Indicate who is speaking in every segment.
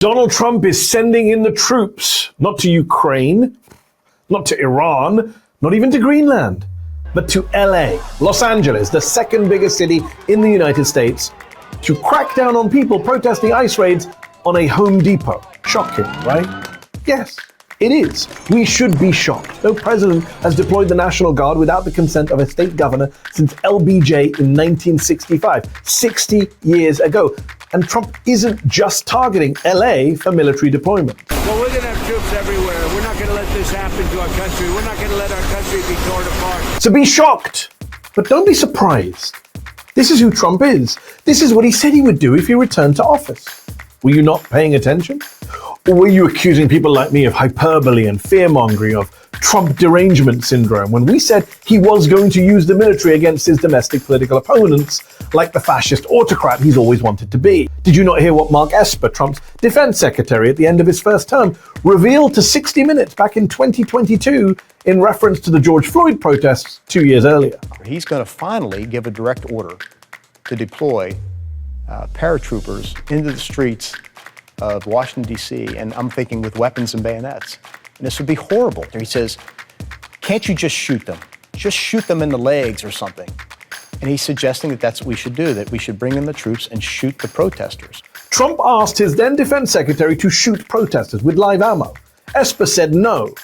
Speaker 1: Donald Trump is sending in the troops, not to Ukraine, not to Iran, not even to Greenland, but to LA, Los Angeles, the second biggest city in the United States, to crack down on people protesting ICE raids on a Home Depot. Shocking, right? Yes, it is. We should be shocked. No president has deployed the National Guard without the consent of a state governor since LBJ in 1965, 60 years ago. And Trump isn't just targeting LA for military deployment.
Speaker 2: Well, we're going to have troops everywhere. We're not going to let this happen to our country. We're not going to let our country be torn apart.
Speaker 1: So be shocked, but don't be surprised. This is who Trump is. This is what he said he would do if he returned to office. Were you not paying attention? Or were you accusing people like me of hyperbole and fear-mongering, of Trump derangement syndrome, when we said he was going to use the military against his domestic political opponents, like the fascist autocrat he's always wanted to be? Did you not hear what Mark Esper, Trump's defense secretary at the end of his first term, revealed to 60 Minutes back in 2022 in reference to the George Floyd protests 2 years earlier?
Speaker 3: He's going to finally give a direct order to deploy paratroopers into the streets of Washington, D.C., and I'm thinking with weapons and bayonets. And this would be horrible. He says, can't you just shoot them? Just shoot them in the legs or something. And he's suggesting that that's what we should do, that we should bring in the troops and shoot the protesters.
Speaker 1: Trump asked his then defense secretary to shoot protesters with live ammo. Esper said no.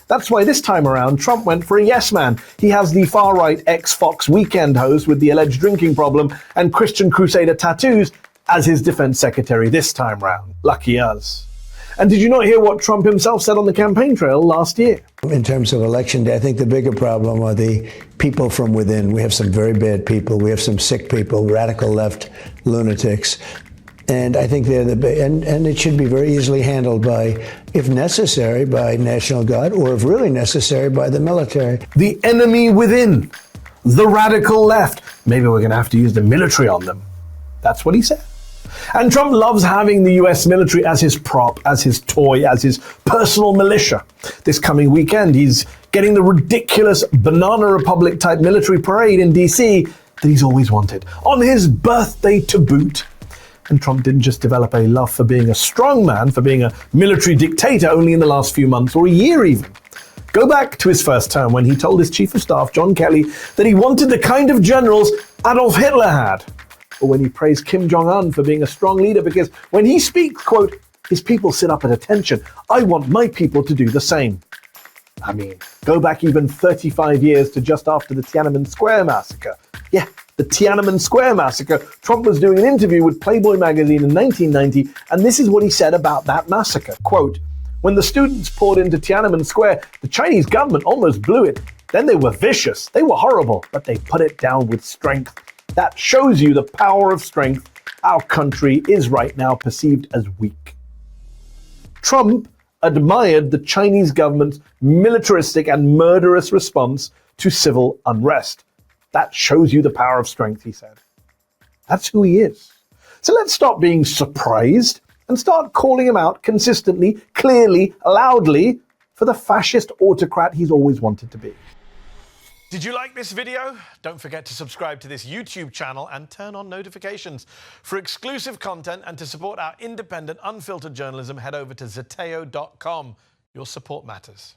Speaker 1: That's why this time around, Trump went for a yes man. He has the far-right ex-Fox Weekend host with the alleged drinking problem and Christian Crusader tattoos as his defense secretary this time round. Lucky us. And did you not hear what Trump himself said on the campaign trail last year?
Speaker 4: In terms of election day, I think the bigger problem are the people from within. We have some very bad people. We have some sick people, radical left lunatics. And I think they're and it should be very easily handled by, if necessary, by National Guard, or if really necessary, by the military.
Speaker 1: The enemy within, the radical left. Maybe we're going to have to use the military on them. That's what he said. And Trump loves having the US military as his prop, as his toy, as his personal militia. This coming weekend, he's getting the ridiculous Banana Republic type military parade in DC that he's always wanted, on his birthday to boot. And Trump didn't just develop a love for being a strong man, for being a military dictator only in the last few months or a year even. Go back to his first term when he told his chief of staff, John Kelly, that he wanted the kind of generals Adolf Hitler had. Or when he praised Kim Jong-un for being a strong leader because when he speaks, quote, his people sit up at attention. I want my people to do the same. I mean, go back even 35 years to just after the Tiananmen Square massacre. Yeah, the Tiananmen Square massacre. Trump was doing an interview with Playboy magazine in 1990, and this is what he said about that massacre. Quote, when the students poured into Tiananmen Square, the Chinese government almost blew it. Then they were vicious. They were horrible, but they put it down with strength. That shows you the power of strength our country is right now perceived as weak. Trump admired the Chinese government's militaristic and murderous response to civil unrest. That shows you the power of strength, he said. That's who he is. So let's stop being surprised and start calling him out consistently, clearly, loudly for the fascist autocrat he's always wanted to be. Did you like this video? Don't forget to subscribe to this YouTube channel and turn on notifications. For exclusive content and to support our independent, unfiltered journalism, head over to zeteo.com. Your support matters.